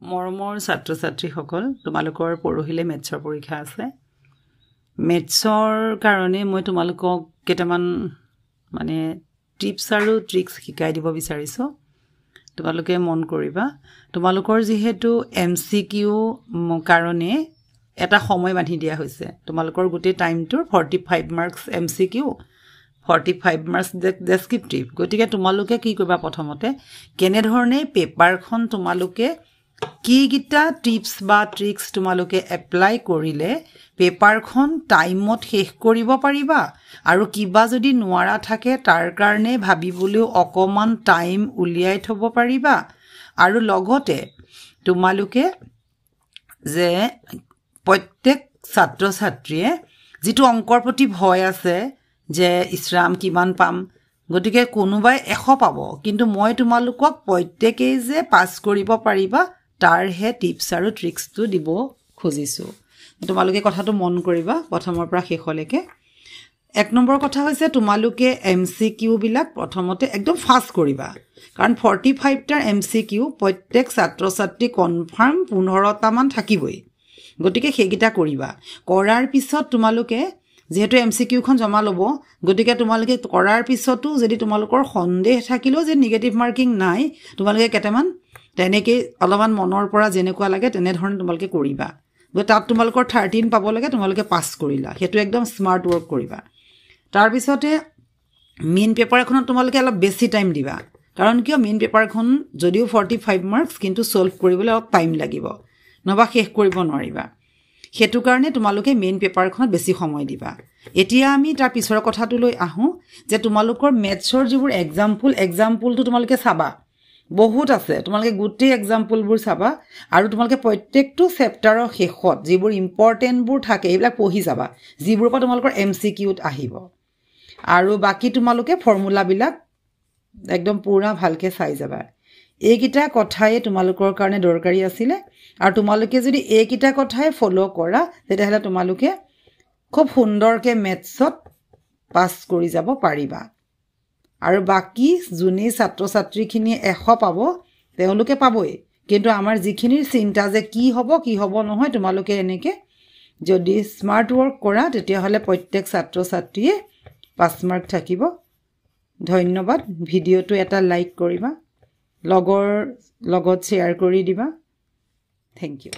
মৰমৰ ছাত্ৰ ছাত্ৰীসকল তোমালোকৰ পৰহিলে মেথছৰ পৰীক্ষা আছে মেথছৰ কাৰণে মই তোমালোকক কেইটামান মানে টিপছ আৰু ট্ৰিক্স শিকাই দিব বিচাৰিছো তোমালোকে মন কৰিবা তোমালোকৰ যেহেতু এমসিকিউ কাৰণে এটা সময় বান্ধি দিয়া হৈছে তোমালোকৰ গোটেই টাইমটোৰ 45 মাৰ্কস এমসিকিউ 45 মাৰ্কস ডেসক্ৰিপটিভ গতিকে তোমালোকে কি কৰিবা প্ৰথমতে কেনে ধৰণে পেপাৰখন তোমালোকে কি গিটা টিপছ বা ট্ৰিক্স তোমালোকে এপ্লাই কৰিলে পেপাৰখন টাইমত শেষ কৰিব পাৰিবা আৰু কিবা যদি নোৱাৰা থাকে তাৰ কাৰণে ভাবিবলৈ অকমান টাইম উলিয়াই থব পাৰিবা আৰু লগতে তোমালোকে যে প্ৰত্যেক ছাত্ৰ ছাত্ৰীয়ে যেটো অংকৰ প্ৰতি ভয় আছে যে ইছৰাম কিমান পাম গতিকে কোনোবাই 100 পাব কিন্তু মই তোমালোকক প্ৰত্যেকই যে পাস কৰিব পাৰিবা তাৰ হে টিপছ আৰু ট্ৰিক্সটো দিব খুজিছো তোমালোকে কথাটো মন কৰিবা প্ৰথমৰ পৰা শেষলৈকে এক নম্বৰ কথা হৈছে তোমালোকে এমসিকিউ বিলাক প্ৰথমতে একদম ফাস্ট কৰিবা কাৰণ 45 টা এমসিকিউ প্ৰত্যেক ছাত্ৰ ছাত্ৰী কনফাৰ্ম 15 টা মান থাকিবই গতিকে হেগিটা কৰিবা কৰাৰ পিছত তোমালোকে যেহেতু এমসিকিউ খন জমা লব গতিকে তোমালোকে কৰাৰ পিছতো যদি তোমালোকৰ সন্দেহ থাকিলো যে নেগেটিভ মাৰ্কিং নাই তোমালোকে কেটামান তেনেকে অলপমান মনৰ পৰা যেনেকুৱা লাগে তেনে ধৰণে তোমালোকে কৰিবা তাত তোমালোকৰ 13 পাব লাগে তোমালোকে পাস কৰিলা হেতু একদম স্মাৰ্ট ওয়াৰ্ক কৰিবা তাৰ পিছতে মেইন পেপাৰ এখনত তোমালোকে অলপ বেছি টাইম দিবা কাৰণ কিয় মেইন পেপাৰখন যদিও 45 মাৰ্কস কিন্তু সলভ কৰিবলৈ অলপ টাইম লাগিব নবা শেষ কৰিব নোৱাৰিবা হেতু কাৰণে তোমালোকে মেইন পেপাৰখনত বেছি সময় দিবা এতিয়া আমি তাৰ পিছৰ কথাটো লৈ আহো যে তোমালোকৰ মেথছৰ যিবোৰ এক্সাম্পলটো তোমালোকে চাবা বহুত আছে তোমালোকে গুটি এক্সাম্পলবোৰ চাবা আৰু তোমালোকে প্ৰত্যেকটো চেপ্টাৰৰ শেষত যিবোৰ ইম্পৰ্টেন্ট বোৰ থাকে এইবিলাক পঢ়ি যাবা যিবোৰ পৰা তোমালোকৰ এমসিকিউত আহিব আৰু বাকি তোমালোকে ফৰ্মুলা বিলাক একদম পুৰা ভালকে চাই যাবা এইকিটা কথাই তোমালোকৰ কাৰণে দৰকাৰী আছিল আৰু তোমালোকে যদি এইকিটা কথাই ফলো কৰা তেতিয়াহলে তোমালোকে খুব সুন্দৰকে মেথছত পাস কৰি যাব পাৰিবা আৰু বাকি জুনি ছাত্ৰ ছাত্ৰীখিনি 100 পাব তেওঁলোকে পাবই কিন্তু আমাৰ যিখিনিৰ চিন্তা যে কি হ'ব নহয় তোমালোকে এনেকে যদি স্মাৰ্ট ওয়াৰ্ক কৰা তেতিয়াহলে প্ৰত্যেক ছাত্ৰ ছাত্ৰীয়ে 5 মাৰ্ক থাকিব ধন্যবাদ ভিডিওটো এটা লাইক কৰিবা লগৰ লগত শেয়াৰ কৰি দিবা থ্যাংক ইউ